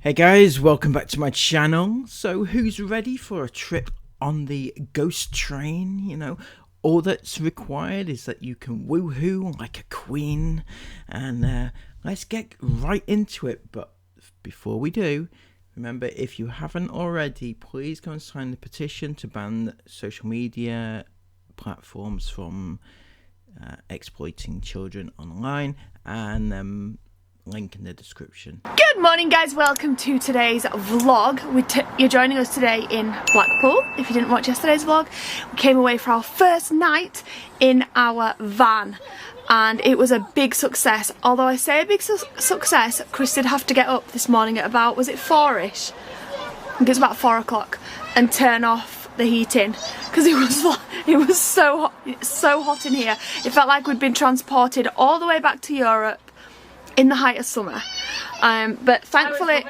Hey guys, welcome back to my channel. So who's ready for a trip on the ghost train? You know, all that's required is that you can woohoo like a queen. And let's get right into it. But before we do, remember, if you haven't already, please go and sign the petition to ban social media platforms from exploiting children online, and link in the description. Good morning guys, welcome to today's vlog. You're joining us today in Blackpool. If you didn't watch yesterday's vlog, we came away for our first night in our van and it was a big success. Although I say a big success, Chris did have to get up this morning at about, was it 4ish? I think it's about 4 o'clock and turn off the heating because it was so hot in here. It felt like we'd been transported all the way back to Europe in the height of summer, but thankfully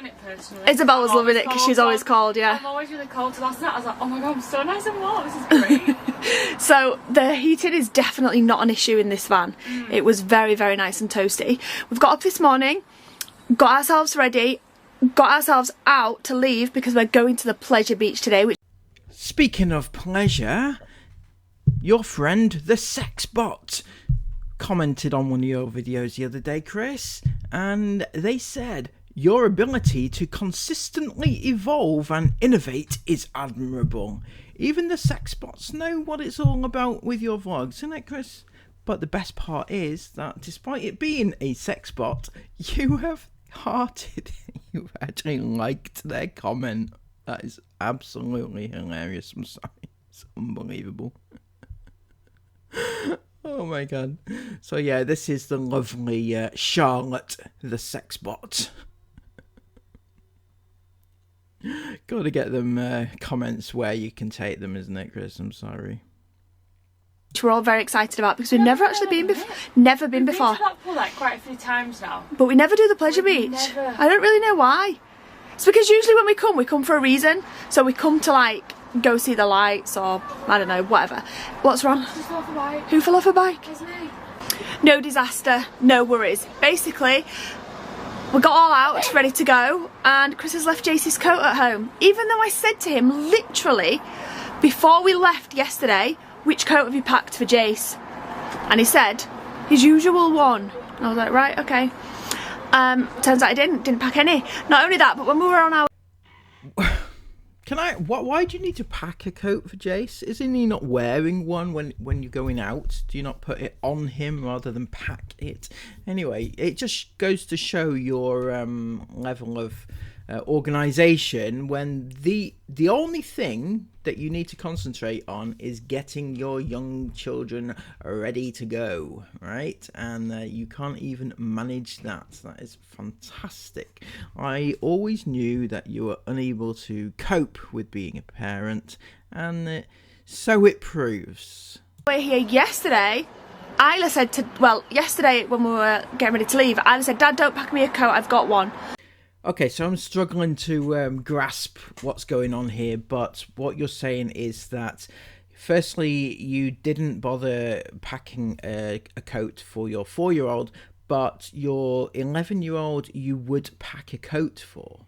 Isabel was loving it because she's always cold. Yeah, I'm always really cold. So last night I was like, oh my god, I'm so nice and warm, this is great. So the heating is definitely not an issue in this van. It was very, very nice and toasty. We've got up this morning, got ourselves ready, got ourselves out to leave because we're going to the pleasure beach today. Speaking of pleasure, your friend the sex bot commented on one of your videos the other day, Chris, and they said your ability to consistently evolve and innovate is admirable. Even the sex bots know what it's all about with your vlogs, isn't it, Chris? But the best part is that despite it being a sex bot, you have hearted, you've actually liked their comment. That is absolutely hilarious. I'm sorry, it's unbelievable. Oh my god. So yeah, this is the lovely Charlotte, the sex bot. Gotta get them comments where you can take them, isn't it, Chris? I'm sorry. Which we're all very excited about because we've never actually been before. Never been before. We've been to Blackpool like quite a few times now. But we never do the pleasure beach. Never. I don't really know why. It's because usually when we come for a reason. So we come to like go see the lights or I don't know, whatever. What's wrong? Just fell off a bike. Who fell off a bike? It's me. No disaster, no worries. Basically, we got all out, ready to go, and Chris has left Jace's coat at home. Even though I said to him, literally, before we left yesterday, which coat have you packed for Jace? And he said, his usual one. And I was like, right, okay. Turns out I didn't pack any. Not only that, but when we were on our... Why do you need to pack a coat for Jace? Isn't he not wearing one when you're going out? Do you not put it on him rather than pack it? Anyway, it just goes to show your level of organisation when the only thing that you need to concentrate on is getting your young children ready to go, right? And you can't even manage that. That is fantastic. I always knew that you were unable to cope with being a parent, and so it proves. We're here yesterday. Isla said yesterday when we were getting ready to leave, Isla said, Dad, don't pack me a coat, I've got one. Okay, so I'm struggling to grasp what's going on here, but what you're saying is that firstly, you didn't bother packing a coat for your 4-year-old, but your 11-year-old you would pack a coat for.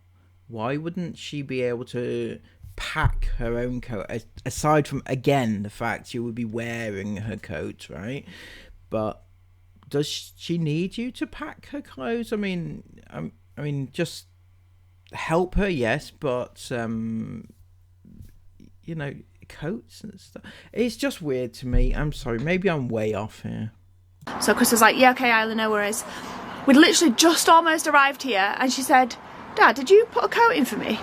Why wouldn't she be able to pack her own coat, aside from, again, the fact you would be wearing her coat, right? But does she need you to pack her clothes? I mean, just help her, yes, but, you know, coats and stuff. It's just weird to me. I'm sorry, maybe I'm way off here. So Chris was like, yeah, okay, Isla, no worries. We'd literally just almost arrived here, and she said, Dad, did you put a coat in for me?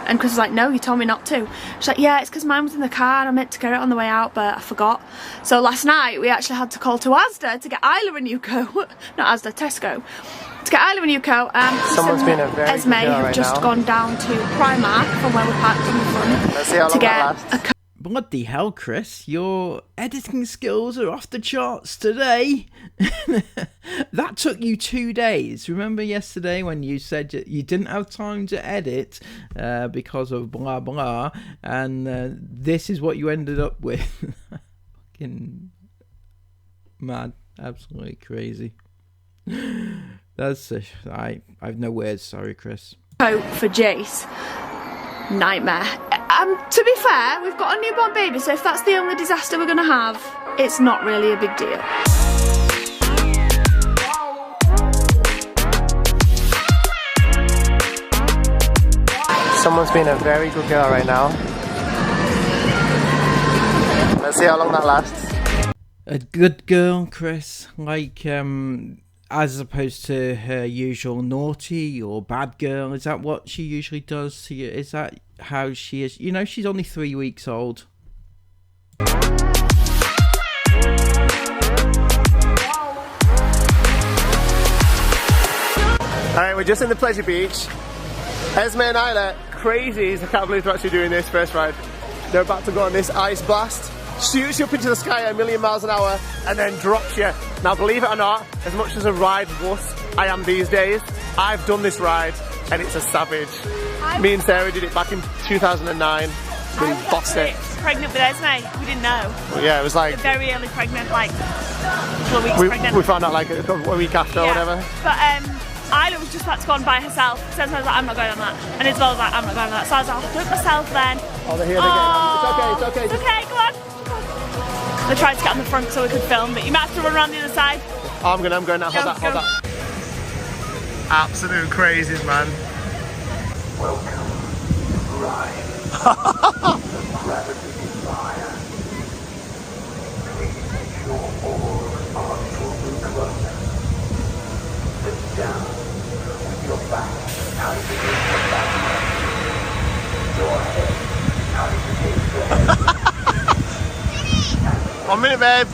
And Chris was like, no, you told me not to. She's like, yeah, it's because mine was in the car and I meant to get it on the way out, but I forgot. So last night, we actually had to call to Asda to get Isla a new coat. Not Asda, Tesco. To get Isla a new coat, Someone's been a very Esme have just gone down to Primark from where we parked in the front. Let's see how long that lasts. Bloody hell, Chris, your editing skills are off the charts today. That took you 2 days. Remember yesterday when you said you didn't have time to edit because of blah blah, and this is what you ended up with. Fucking mad, absolutely crazy. That's I have no words. Sorry, Chris. coat for Jace. Nightmare. To be fair, we've got a newborn baby, so if that's the only disaster we're gonna have, it's not really a big deal. Someone's being a very good girl right now. Let's see how long that lasts. A good girl, Chris, like as opposed to her usual naughty or bad girl. Is that what she usually does to you? Is that how she is? You know, she's only 3 weeks old. Alright, we're just in the pleasure beach. Esme and Isla, crazies, I can't believe they're actually doing this first ride. They're about to go on this ice blast. Shoots you up into the sky at 1,000,000 miles an hour and then drops you. Now believe it or not, as much as a ride wuss I am these days, I've done this ride and it's a savage. Me and Sarah did it back in 2009. We bossed it. Pregnant with Esme, we didn't know. Well, yeah, it was like... Very early pregnant, like a couple of weeks pregnant. We found out like a week after or whatever. But Isla was just about to go on by herself. So I was like, I'm not going on that. And Isabel was like, I'm not going on that. So I was like, I'll do it myself then. Oh, they're here again. It's okay. It's okay, go on. They tried to get on the front so we could film, but you might have to run around the other side. Oh, I'm going now. Hold that. Absolute crazies, man. Welcome, ride. Gravity fire. Please make sure all are fully closed. Sit down with your back tight against the back. Your head tight against the head. 1 minute, babe.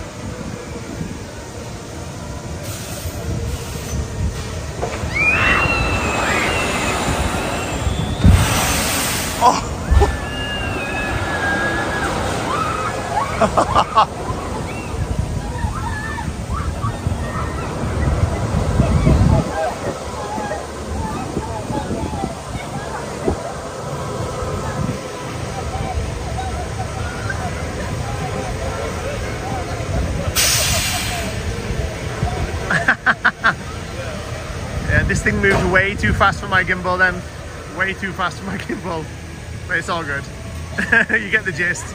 Yeah, this thing moved way too fast for my gimbal then. Way too fast for my gimbal. But it's all good. You get the gist.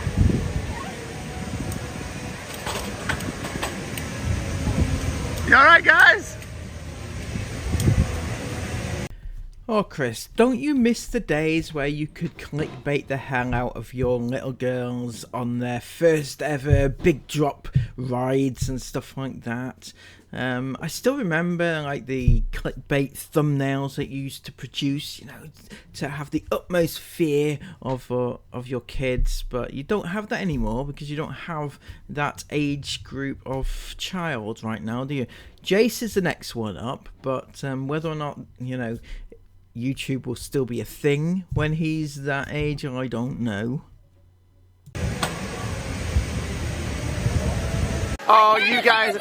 You alright, guys? Oh, Chris, don't you miss the days where you could clickbait the hell out of your little girls on their first ever big drop rides and stuff like that? I still remember like the clickbait thumbnails that you used to produce, you know, to have the utmost fear of your kids, but you don't have that anymore because you don't have that age group of child right now, do you? Jace is the next one up, but whether or not, you know, YouTube will still be a thing when he's that age, I don't know. Oh, you guys...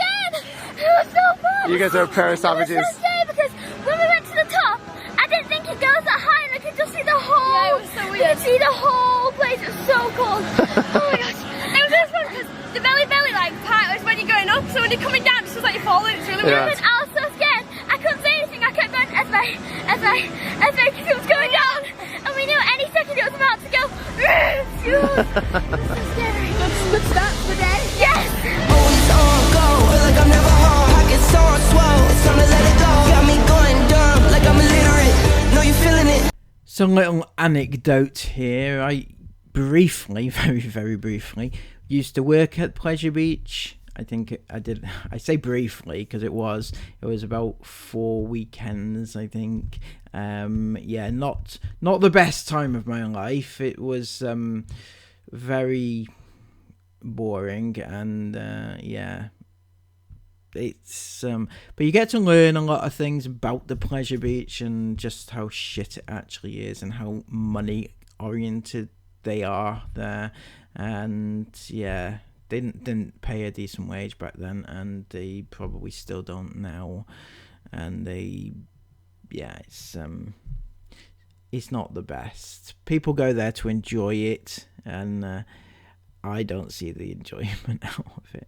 It was so fun! You guys are a pair of savages. It was so scary because when we went to the top, I didn't think it goes that high and I could just see the whole... Yeah, it was so weird. You could see the whole place, it was so cool. Oh my gosh. It was really fun because the belly like part was when you're going up, so when you're coming down, it's just like you're falling, it's really weird. And I was so scared, I couldn't say anything, I kept going, Esme, because it was going down. And we knew any second it was about to go. It was so scary. Good start to the day. Yes! Always on go, feel like I'm never home. Pockets on swell, it's time to let it go. Got me going dumb, like I'm illiterate. Know you feeling it. Some little anecdote here. I briefly, very briefly, used to work at Pleasure Beach. I think I did. I say briefly because it was about 4 weekends, I think. Yeah, not the best time of my life. It was very boring, and yeah, it's but you get to learn a lot of things about the Pleasure Beach and just how shit it actually is and how money oriented they are there. And yeah, they didn't pay a decent wage back then, and they probably still don't now. And it's not the best. People go there to enjoy it, and I don't see the enjoyment out of it.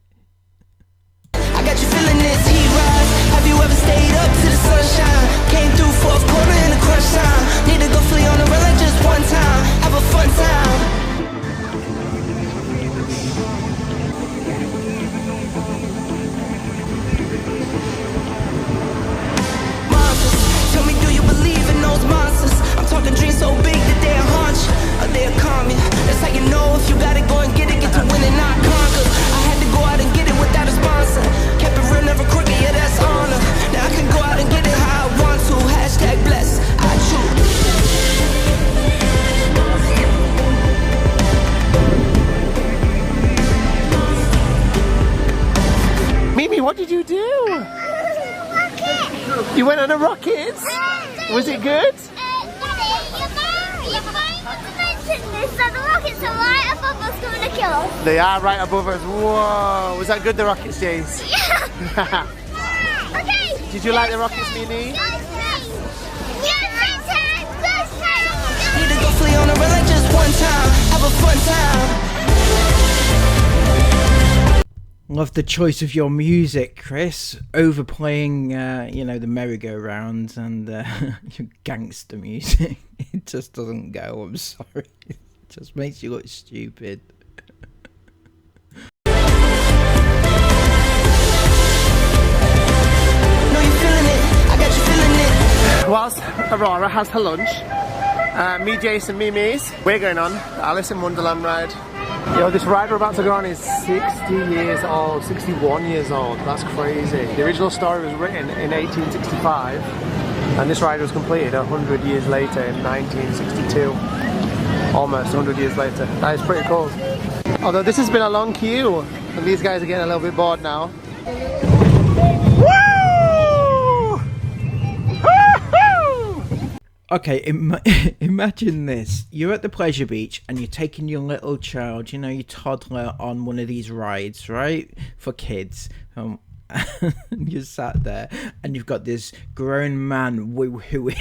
I got you feeling this heat rise. Have you ever stayed up to the sun? sunshine. Came through fourth quarter in the crunch time. Need to go flee on the run like just one time. Have a fun time. Monsters, tell me, do you believe in those monsters? I'm talking dreams so big that they'll haunt you, or they'll calm you. That's how you know if you gotta go and get it, get to win and not conquer. I had to go out and get it without a sponsor. Kept it real, never crooked, yeah, that's honor. Now I can go out and get it how I want to. Hashtag blessed, I choose. Mimi, what did you do? You went on a rocket? Was it good? Daddy, your mind was mentioned this, that the rockets are right above us coming to kill us. They are right above us. Whoa, was that good, the rockets, Jace? Yeah. Okay. Did you like the rockets, Mimi? Need to go flee on the run like just one time. Have a fun time. Love the choice of your music, Chris. Overplaying, you know, the merry-go-round and your gangster music. It just doesn't go, I'm sorry. It just makes you look stupid. Know you feeling it. I got you feeling it. Whilst Aurora has her lunch, me, Jace and Mimi's, we're going on the Alice in Wonderland ride. Yo, this ride we're about to go on is 60 years old, 61 years old. That's crazy. The original story was written in 1865 and this ride was completed 100 years later in 1962. Almost 100 years later. That is pretty cool. Although this has been a long queue and these guys are getting a little bit bored now. Okay, imagine this. You're at the pleasure beach and you're taking your little child, you know, your toddler on one of these rides, right? For kids. And you're sat there and you've got this grown man woo-hooing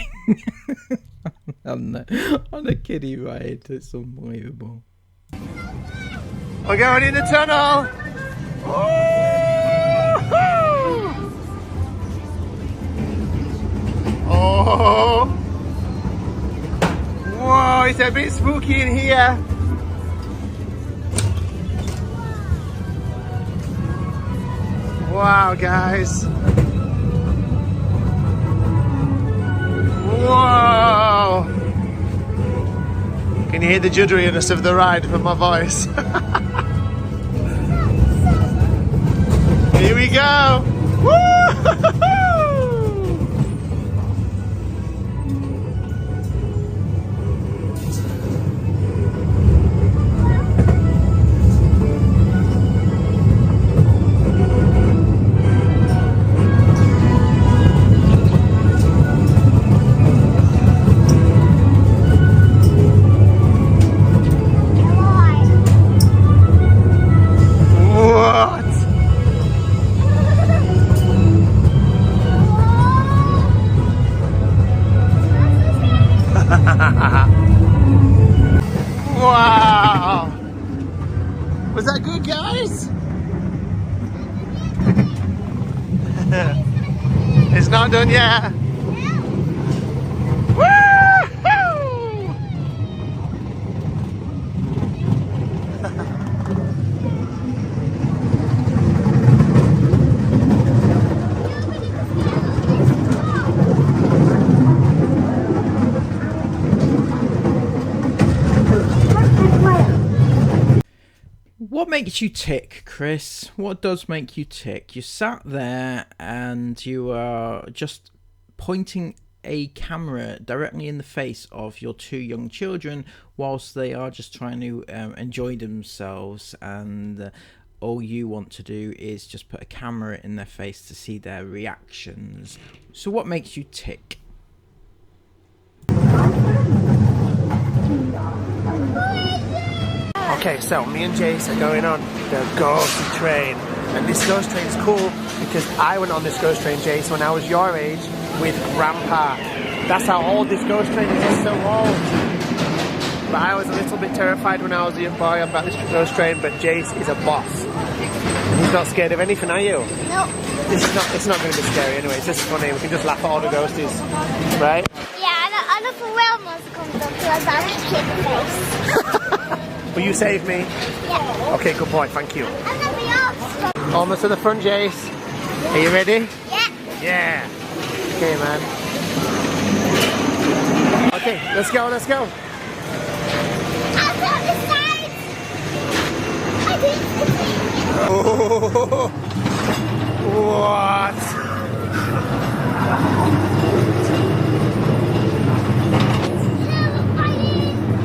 on a kiddie ride. It's unbelievable. We're going in the tunnel! Oh! Whoa, it's a bit spooky in here. Wow, guys. Whoa! Can you hear the jitteriness of the ride from my voice? Here we go! Woo! Wow! Was that good, guys? It's not done yet. What makes you tick, Chris? What does make you tick? You sat there and you are just pointing a camera directly in the face of your two young children whilst they are just trying to enjoy themselves, and all you want to do is just put a camera in their face to see their reactions. So what makes you tick? Okay, so me and Jace are going on the ghost train, and this ghost train is cool because I went on this ghost train, Jace, when I was your age with Grandpa. That's how old this ghost train is. It's so old. But I was a little bit terrified when I was a young boy about this ghost train, but Jace is a boss. He's not scared of anything, are you? No. It's not going to be scary anyway. It's just funny. We can just laugh at all the ghosties, right? Yeah, I know for real monster comes up to us, I'll kick the face. Will you save me? Yeah. Okay, good boy. Thank you. And then we all stop. Almost to the front, Jace. Are you ready? Yeah. Yeah. Okay, man. Okay, let's go. Let's go. I'll go this side. I think it's Oh, what?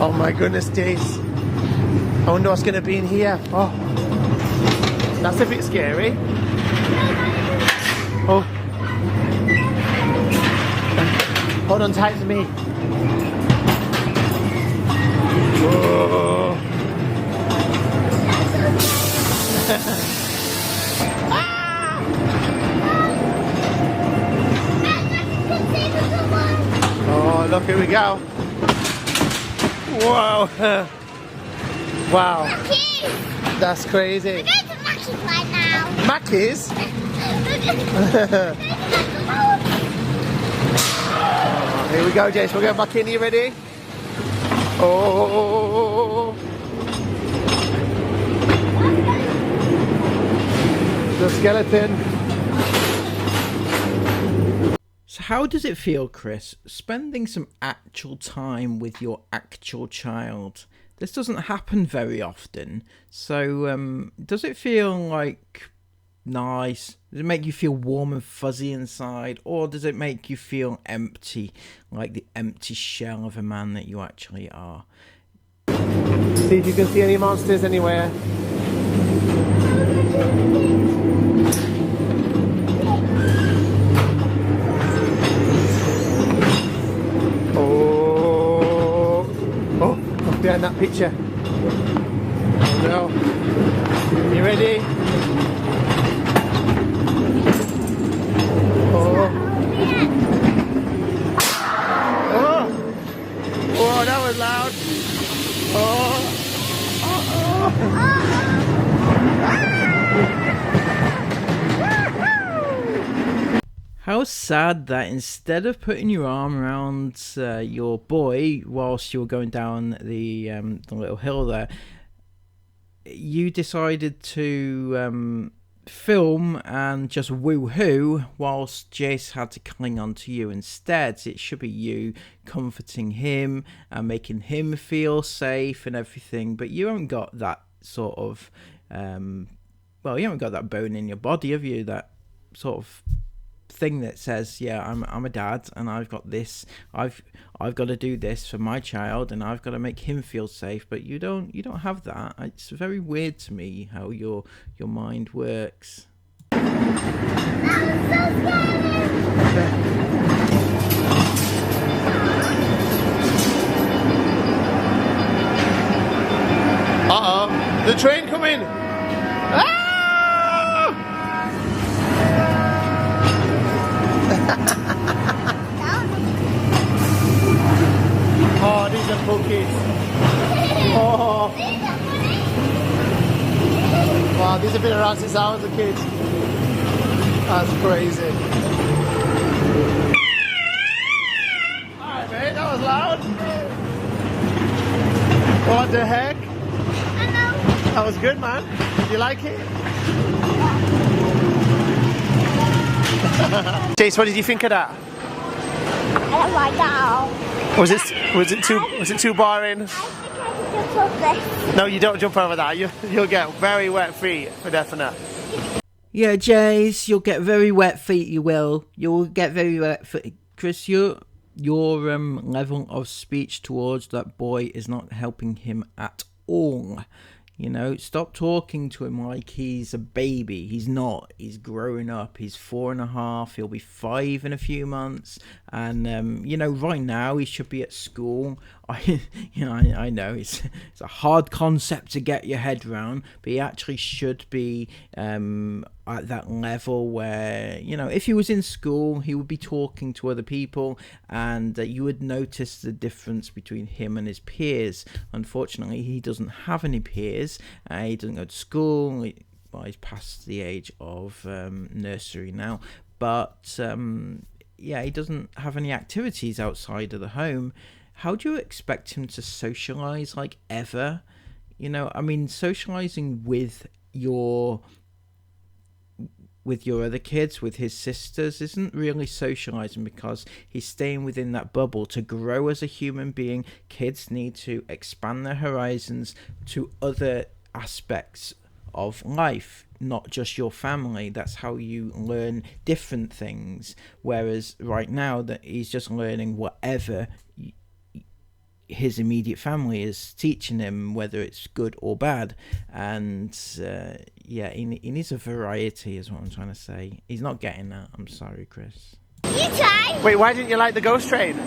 Oh my goodness, Jace. I wonder what's going to be in here. Oh, that's a bit scary. Oh, hold on tight to me. Whoa. Oh, look, here we go. Whoa. Wow. Mackies. That's crazy. We're going to Mackies right now. Mackies? Here we go, Jace. We'll go back in. Are you ready? Oh. The skeleton. So how does it feel, Chris, spending some actual time with your actual child? This doesn't happen very often. So does it feel like nice? Does it make you feel warm and fuzzy inside? Or does it make you feel empty, like the empty shell of a man that you actually are? See if you can see any monsters anywhere. Behind that picture. Oh no. You ready? Oh. Oh. Whoa, that was loud. Oh. How sad that instead of putting your arm around your boy whilst you were going down the little hill there, you decided to film and just woo-hoo whilst Jace had to cling on to you instead. It should be you comforting him and making him feel safe and everything, but you haven't got that sort of, well, you haven't got that bone in your body, have you? That sort of thing that says, yeah, I'm a dad and I've got this, I've got to do this for my child and I've got to make him feel safe. But you don't have that. It's very weird to me how your mind works. Uh-oh, the train coming. Oh, these are cool kids. Oh. Wow, these have been around since I was a kid. That's crazy. Alright, mate, that was loud. What the heck? That was good, man. Did you like it? Jace, what did you think of that? I don't like that. Was it too boring? I think I can just love this. No, you don't jump over that. You'll get very wet feet for definite. Yeah, Jace, you'll get very wet feet. You will. You'll get very wet feet. Chris, your level of speech towards that boy is not helping him at all. You know, stop talking to him like he's a baby. He's not. He's growing up. He's 4.5. He'll be 5 in a few months. And, you know, right now he should be at school. I know it's a hard concept to get your head around, but he actually should be at that level where, you know, if he was in school, he would be talking to other people and you would notice the difference between him and his peers. Unfortunately, he doesn't have any peers. He doesn't go to school. well, he's past the age of nursery now, but yeah, he doesn't have any activities outside of the home. How do you expect him to socialize, like, ever? You know, I mean, socializing with your other kids, with his sisters, isn't really socializing, because he's staying within that bubble. To grow as a human being, kids need to expand their horizons to other aspects of life, not just your family. That's how you learn different things, whereas right now that he's just learning whatever his immediate family is teaching him, whether it's good or bad. And yeah, he needs a variety is what I'm trying to say. He's not getting that. I'm sorry, Chris. You try. Wait, why didn't you like the ghost train?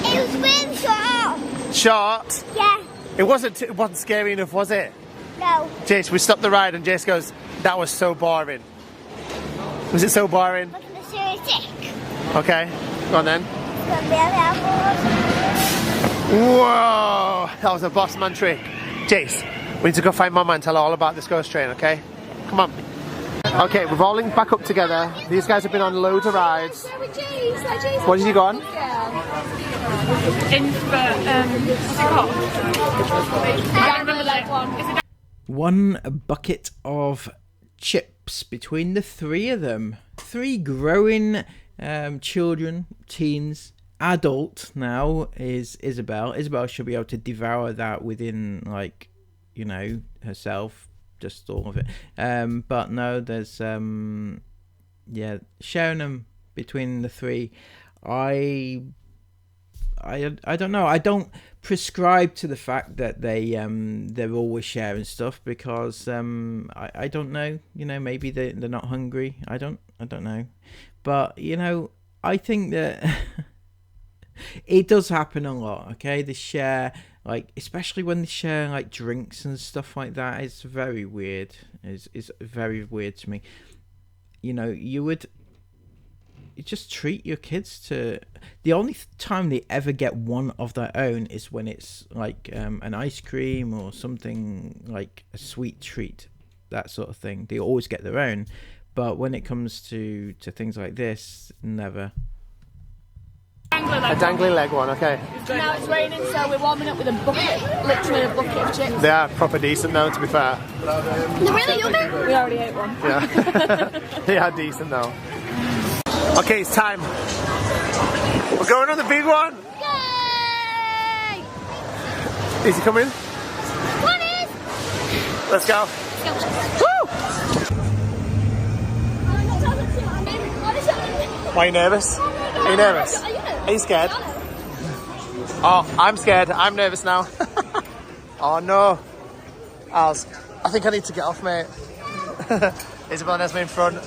It was really short. Short? Yeah. It wasn't scary enough, was it? No. Jace, we stopped the ride and Jace goes, that was so boring. Was it so boring? Look at the series tick. Okay, go on then. It's gonna be a Whoa! That was a boss man trick. Jace, we need to go find Mama and tell her all about this ghost train, okay? Come on. Okay, we've all linked back up together. These guys have been on loads of rides. What did you go on? One bucket of chips between the three of them. 3 growing children, teens. Adult now is Isabel. Isabel should be able to devour that within, like, you know, herself, just all of it. But no, there's yeah, sharing them between the 3. I don't know. I don't prescribe to the fact that they're always sharing stuff, because I don't know. You know, maybe they're not hungry. I don't know. But you know, I think that it does happen a lot. Okay, they share, like, especially when they share like drinks and stuff like that. It's very weird. It's very weird to me. You know, you just treat your kids to. The only time they ever get one of their own is when it's like an ice cream or something, like a sweet treat, that sort of thing. They always get their own. But when it comes to things like this, never. A dangly leg one, okay. Now it's raining, so we're warming up with a bucket, literally a bucket of chips. They are proper decent though, to be fair. They're really yummy. We already ate one. Yeah. They are decent though. Okay, it's time. We're going on the big one. Yay! Is he coming? What is? Let's go. Woo! Why are you nervous? Are you nervous? Are you scared? Oh, I'm scared. I'm nervous now. Oh no. I think I need to get off, mate. Isabel and Esme in front.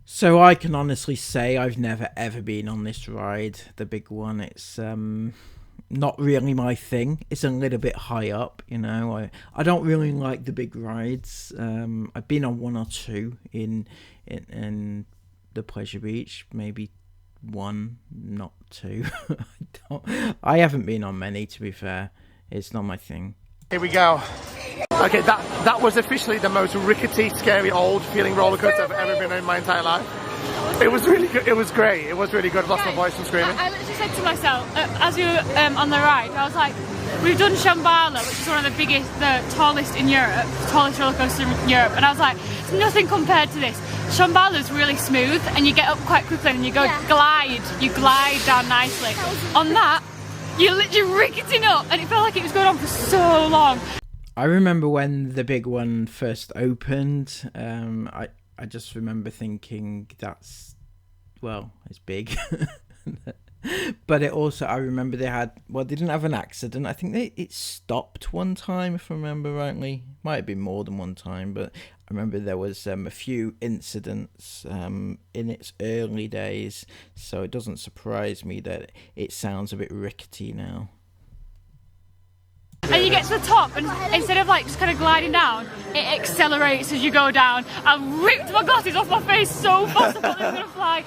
So I can honestly say I've never ever been on this ride, the big one. It's not really my thing. It's a little bit high up, you know. I don't really like the big rides. I've been on 1 or 2 in the Pleasure Beach, maybe 1, not 2. I haven't been on many, to be fair. It's not my thing. Here we go. Okay, that was officially the most rickety, scary, old feeling roller coaster I've ever been on in my entire life. It was really good. It was great. It was really good. I've lost my voice from screaming. I literally said to myself, as we were on the ride, I was like, we've done Shambhala, which is one of the tallest in Europe, tallest roller coaster in Europe, and I was like, it's nothing compared to this. Shambhala's really smooth, and you get up quite quickly, and you glide down nicely. On that, you're literally ricketing up, and it felt like it was going on for so long. I remember when the big one first opened, I just remember thinking it's big. But it also, I remember they didn't have an accident. I think it stopped one time, if I remember rightly. Might have been more than one time, but I remember there was a few incidents in its early days, so it doesn't surprise me that it sounds a bit rickety now. And you get to the top, and instead of like just kind of gliding down, it accelerates as you go down. I ripped my glasses off my face so fast I thought they were going to fly.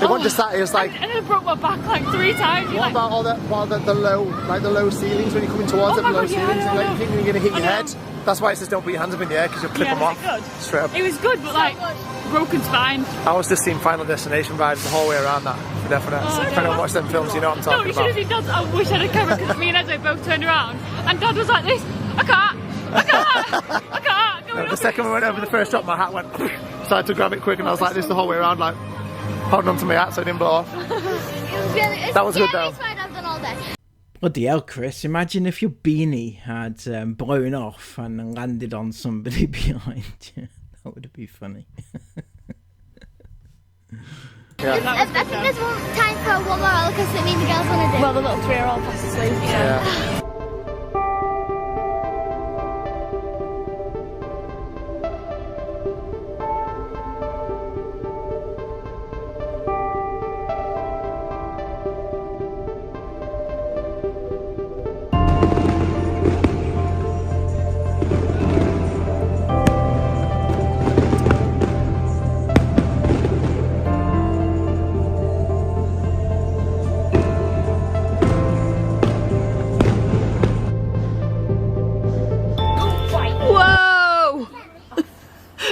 It wasn't just that, it was like... And I broke my back like 3 times. What about all the low ceilings when you're coming towards the low ceilings? You think you're going to hit your head? That's why it says don't put your hands up in the air, because you'll clip them off. Good. Straight up. It was good, but like broken spine. I was just seeing Final Destination vibes the whole way around that, for definite. So if anyone watched them films, you know what I'm No, talking you should about. have seen Dad's. I wish I had a camera because me and Ezo both turned around and Dad was like this. I can't. The second we went over the first drop, my hat went. Started to grab it quick, and I was like this the whole way around, like holding onto my hat so it didn't blow off. That was good though. Bloody hell, Chris, imagine if your beanie had blown off and landed on somebody behind you. That would be funny. I think there's time for one more roller coaster that me and the girls want to do. Well, the little 3-year-old fast asleep. Yeah.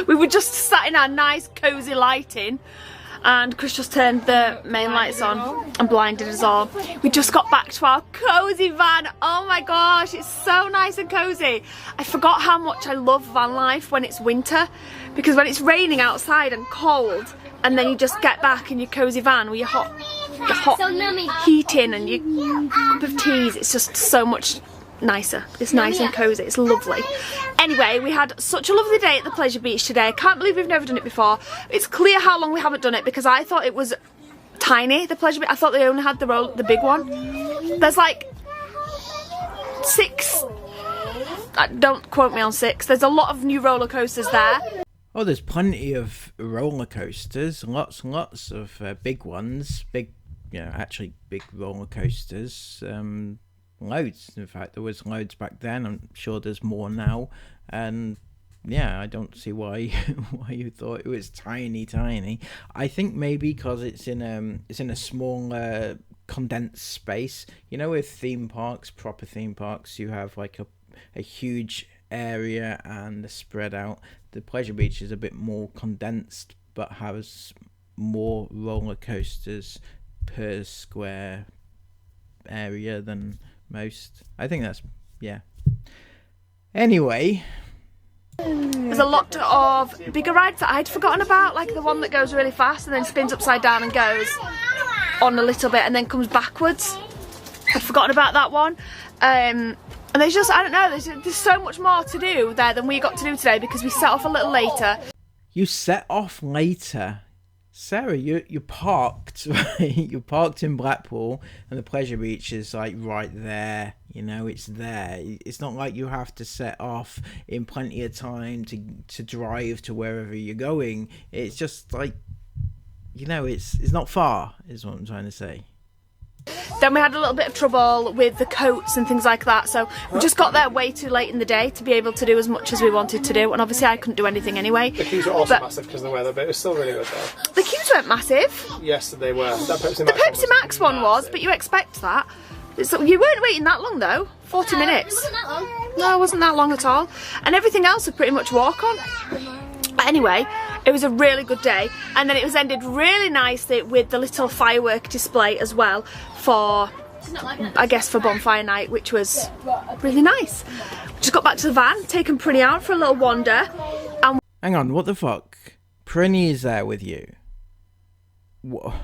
We were just sat in our nice cosy lighting and Chris just turned the main lights on and blinded us all. We just got back to our cosy van. Oh my gosh, it's so nice and cosy. I forgot how much I love van life when it's winter, because when it's raining outside and cold and then you just get back in your cosy van with your hot heating and your cup of teas, it's just so much nicer. It's nice and cosy, it's lovely. Anyway, we had such a lovely day at the Pleasure Beach today. I can't believe we've never done it before. It's clear how long we haven't done it because I thought it was tiny, the Pleasure Beach. I thought they only had the big one. There's like 6, don't quote me on 6, there's a lot of new roller coasters there. Oh, there's plenty of roller coasters, lots and lots of big ones, actually big roller coasters. Loads, in fact, there was loads back then. I'm sure there's more now, and yeah, I don't see why you thought it was tiny. I think maybe because it's in a small condensed space. You know, with theme parks, proper theme parks, you have like a huge area and they're spread out. The Pleasure Beach is a bit more condensed, but has more roller coasters per square area than most. I think that's, yeah. Anyway, there's a lot of bigger rides that I'd forgotten about, like the one that goes really fast and then spins upside down and goes on a little bit and then comes backwards. I'd forgotten about that one. And there's just, I don't know, there's so much more to do there than we got to do today because we set off a little later. You set off later? Sarah, you parked, right? You parked in Blackpool and the Pleasure Beach is like right there, you know, it's there. It's not like you have to set off in plenty of time to drive to wherever you're going. It's just like, you know, it's not far, is what I'm trying to say. Then we had a little bit of trouble with the coats and things like that, so we just got there way too late in the day to be able to do as much as we wanted to do, and obviously I couldn't do anything anyway. The queues were also massive because of the weather, but it was still really good though. The queues weren't massive. Yes, they were. That Pepsi The Pepsi Max one was, but you expect that. You weren't waiting that long though, 40 minutes. It wasn't that long. No, it wasn't that long at all. And everything else was pretty much walk on. But anyway, it was a really good day, and then it was ended really nicely with the little firework display as well for, I guess, for bonfire night, which was really nice. We just got back to the van, taken Prinny out for a little wander, and hang on, what the fuck? Prinny is there with you? What?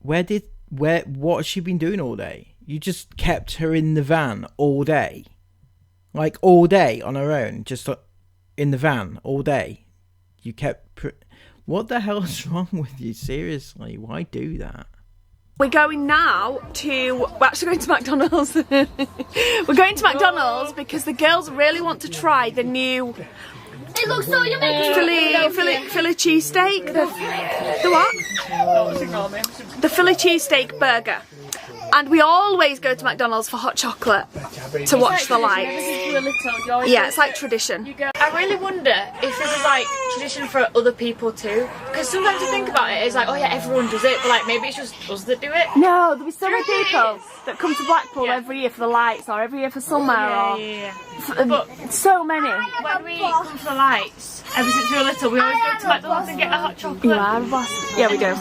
What has she been doing all day? You just kept her in the van all day? Like all day on her own, just in the van all day? You kept... What the hell is wrong with you? Seriously, why do that? we're going now to... We're actually going to McDonald's. We're going to McDonald's because the girls really want to try the new... It looks so yummy. Philly cheesesteak. The what? The Philly cheesesteak burger. And we always go to McDonald's for hot chocolate to watch the lights. Yeah, it's like tradition. I really wonder if this is like tradition for other people too. Because sometimes you think about it, it's like, oh yeah, everyone does it, but like maybe it's just us that do it. No, there'll be so many people that come to Blackpool every year for the lights, or every year for summer, But so many. when we come for the lights, ever since we were little, we always go to McDonald's and get a hot chocolate. Yeah, we do.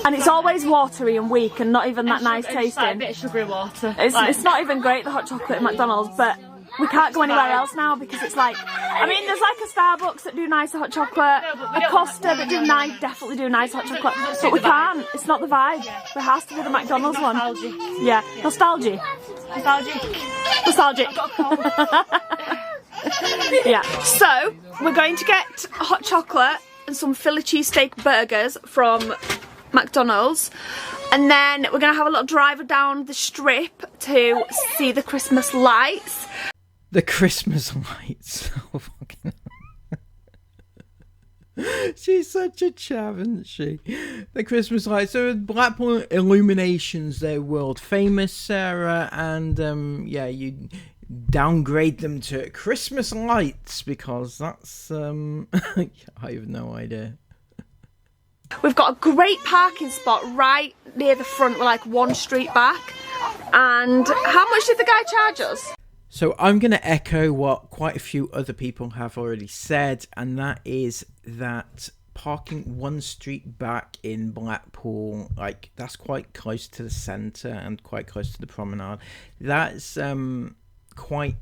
And it's always watery and weak and not even that nice It's like a tasting. bit of sugary water. It's not even great, the hot chocolate at McDonald's, but we can't go anywhere else now because it's like, I mean, there's like a Starbucks that do nice hot chocolate, a Costa that do definitely do nice hot chocolate, but we can't. It's not the vibe. It has to be the McDonald's one. Yeah, nostalgic. Yeah. So we're going to get hot chocolate and some Philly cheesesteak burgers from McDonald's, and then we're gonna have a little drive down the strip to see the Christmas lights. The Christmas lights. Oh, fucking she's such a chav, isn't she? The Christmas lights. So Blackpool Illuminations, they're world famous, Sarah, and yeah, you downgrade them to Christmas lights because that's I have no idea. We've got a great parking spot right near the front. We're like one street back. And how much did the guy charge us? So I'm going to echo what quite a few other people have already said, and that is that parking one street back in Blackpool, like that's quite close to the centre and quite close to the promenade. That's quite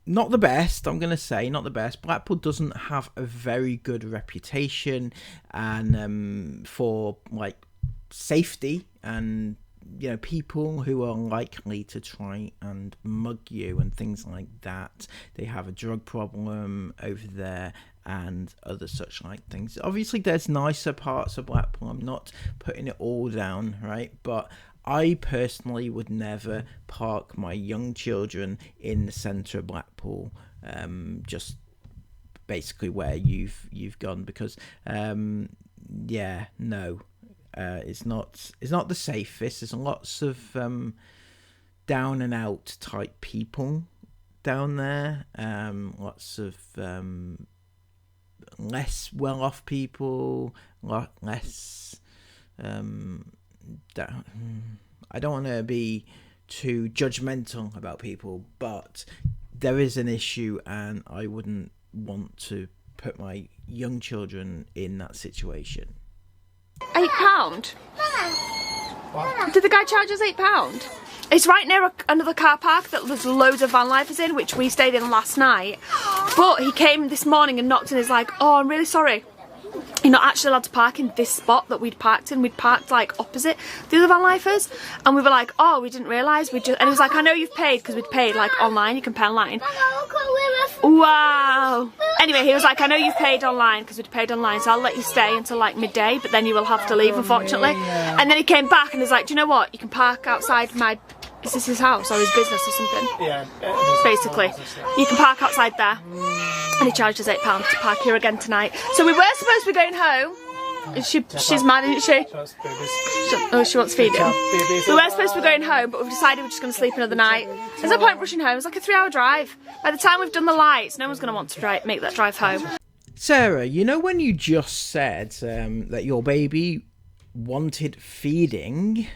not the best, I'm going to say, not the best. Blackpool doesn't have a very good reputation and for like safety and, you know, people who are likely to try and mug you and things like that. They have a drug problem over there and other such like things. Obviously there's nicer parts of Blackpool, I'm not putting it all down, right? But I personally would never park my young children in the centre of Blackpool, just basically where you've gone, because yeah, no, it's not the safest. There's lots of down and out type people down there, lots of less well off people, less I don't want to be too judgmental about people, but there is an issue and I wouldn't want to put my young children in that situation. £8? Did the guy charge us £8? It's right near another car park that there's loads of van lifers in, which we stayed in last night. But he came this morning and knocked and is like, oh, I'm really sorry. You're not actually allowed to park in this spot that we'd parked in. We'd parked like opposite the other van lifers, and we were like, oh, we didn't realise. And he was like, I know you've paid, because we'd paid like online. You can pay online. Wow. Anyway, he was like, I know you've paid online, because we'd paid online, so I'll let you stay until like midday, but then you will have to leave, unfortunately. And then he came back and was like, do you know what? You can park outside my... Is this his house or his business or something? Yeah. Basically, you can park outside there. And he charged us £8 to park here again tonight. So we were supposed to be going home. She's mad, isn't she? She wants feeding. We were supposed to be going home, but we've decided we're just going to sleep another night. There's no point rushing home. It's like a 3-hour drive. By the time we've done the lights, no one's going to want to make that drive home. Sarah, you know when you just said that your baby wanted feeding,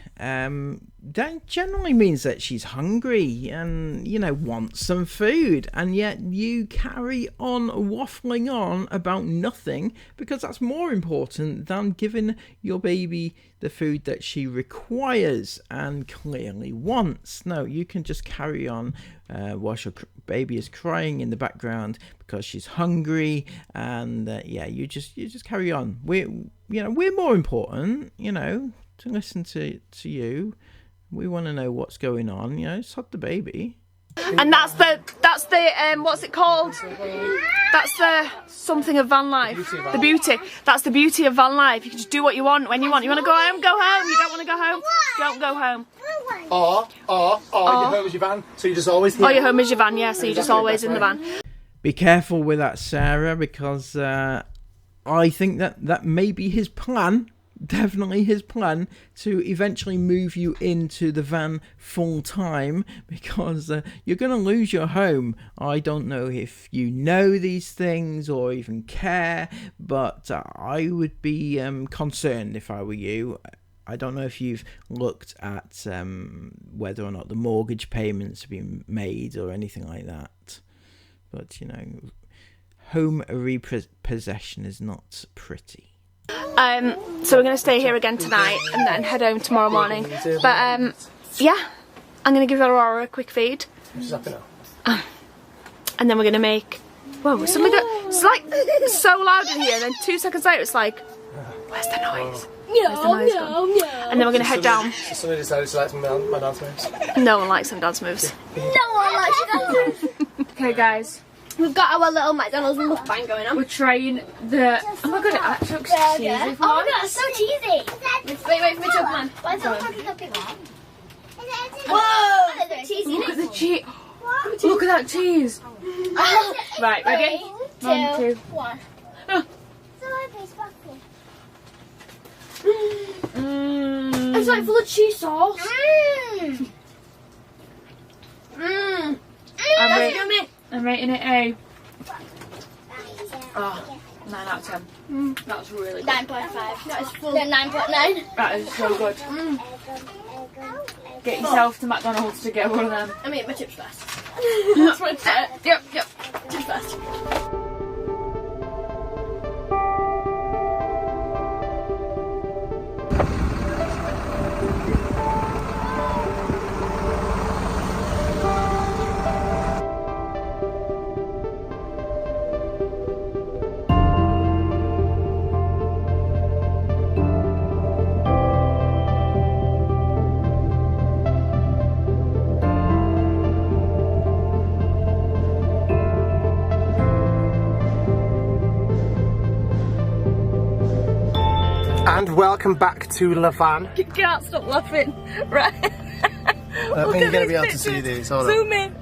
that generally means that she's hungry and, you know, wants some food, and yet you carry on waffling on about nothing, because that's more important than giving your baby the food that she requires and clearly wants. No, you can just carry on whilst your baby is crying in the background because she's hungry, and yeah, you just carry on. We're more important, you know, to listen to you. We want to know what's going on, you know, sod the baby. And that's the what's it called? That's the something of van life. The beauty. That's the beauty of van life. You can just do what you want when you want. You want to go home, go home. You don't want to go home, don't go home. Or your home is your van, so you're just always here. Or your home is your van, yeah, so you're just always in the van. Be careful with that, Sarah, because I think that may be his plan. definitely his plan to eventually move you into the van full time, because you're going to lose your home. I don't know if you know these things or even care, but I would be concerned if I were you. I don't know if you've looked at whether or not the mortgage payments have been made or anything like that. But, you know, home repossession is not pretty. So we're going to stay here again tonight and then head home tomorrow morning. But, yeah, I'm going to give Aurora a quick feed. And then we're going to make... Whoa, it's like so loud in here, and then 2 seconds later it's like, where's the noise? Where's the noise gone? And then we're going to head down. Somebody decided to like my dance moves. No one likes some dance moves. No one likes your dance moves. Okay, guys. We've got our little McDonald's mukbang going on. We're trying the... Oh my god, it actually looks cheesy. Oh my god, it's so cheesy. Wait for me to open mine. Why is it the big one? Whoa! Cheesy. Look at the cheese. Look at that cheese. Right, ready? 3, 2, 1. It's like full of cheese sauce. I'm rating it a... Oh, 9 out of 10. That's really good. 9.5. That is full. 9.9. That is so good. Get yourself to McDonald's to get one of them. I mean, my chips first. That's what it's Yep. chips first. And welcome back to Lavan. You can't stop laughing. Right. I don't think you're going to be able to see these. Hold Zoom in.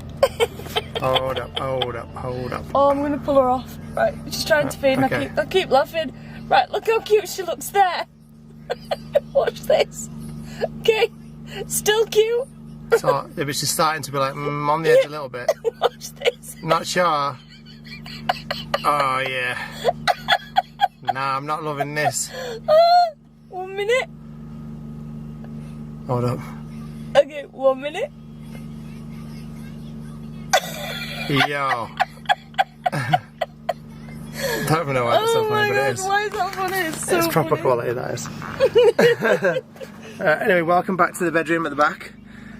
up. Hold up. Oh, I'm going to pull her off. Right, she's trying to feed and Okay. I keep laughing. Right, look how cute she looks there. Watch this. Okay, still cute. So, yeah, but she's starting to be like, on the edge a little bit. Watch this. Not sure. Oh, yeah. Nah, I'm not loving this. 1 minute. Hold up. Okay, 1 minute. Yo. Don't even know why that's so funny, but it is. Why is that funny? It's so It's proper funny. quality, that is. Anyway, welcome back to the bedroom at the back.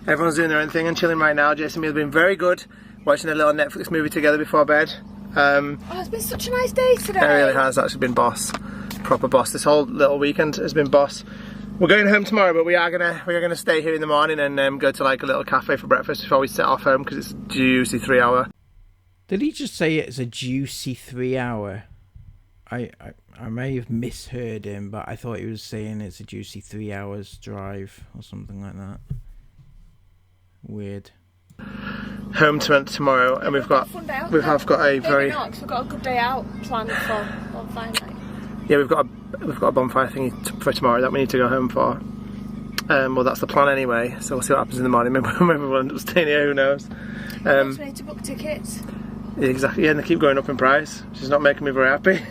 Everyone's doing their own thing and chilling right now. Jason and me have been very good, watching a little Netflix movie together before bed. Oh, it's been such a nice day today. It really has actually been boss. Proper boss. This whole little weekend has been boss. We're going home tomorrow, but we are gonna stay here in the morning and go to like a little cafe for breakfast before we set off home, because it's a juicy 3 hour. Did he just say it's a juicy 3 hour? I may have misheard him, but I thought he was saying it's a juicy 3 hours drive or something like that. Weird. Home tomorrow, and we've got a very we've got a good day out planned for bonfire night. yeah we've got a bonfire thingy for tomorrow that we need to go home for. Well, that's the plan anyway. So we'll see what happens in the morning. Maybe we'll end up staying here. Who knows? We need to book tickets. Exactly. Yeah, and they keep going up in price. She's not making me very happy.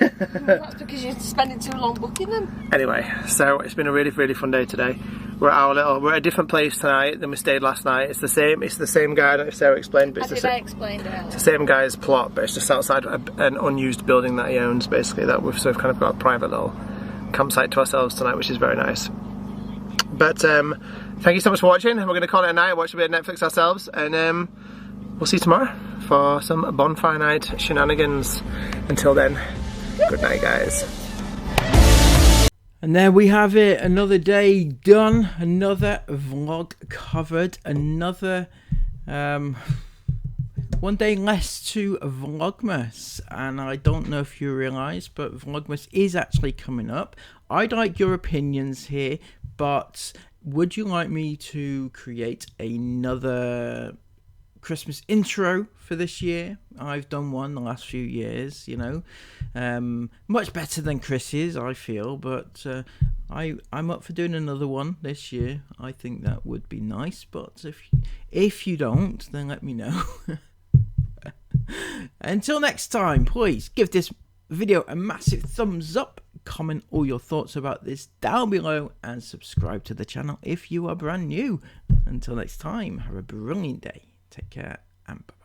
That's because you're spending too long booking them. Anyway, so it's been a really fun day today. We're at a different place tonight than we stayed last night. It's the same guy. I don't know if Sarah explained, but I explained it. It's the same guy's plot, but it's just outside an unused building that he owns, basically, that we've sort of kind of got a private little campsite to ourselves tonight, which is very nice. But thank you so much for watching. We're going to call it a night, watch a bit of Netflix ourselves, and we'll see you tomorrow for some bonfire night shenanigans. Until then, good night, guys. And there we have it, another day done, another vlog covered, another one day less to Vlogmas. And I don't know if you realise, but Vlogmas is actually coming up. I'd like your opinions here, but would you like me to create another Christmas intro for this year? I've done one the last few years, you know, much better than Chris's, I feel, but I'm up for doing another one this year. I think that would be nice, but if you don't, then let me know. Until next time, please give this video a massive thumbs up, comment all your thoughts about this down below, and subscribe to the channel if you are brand new. Until next time, have a brilliant day. Take care and bye.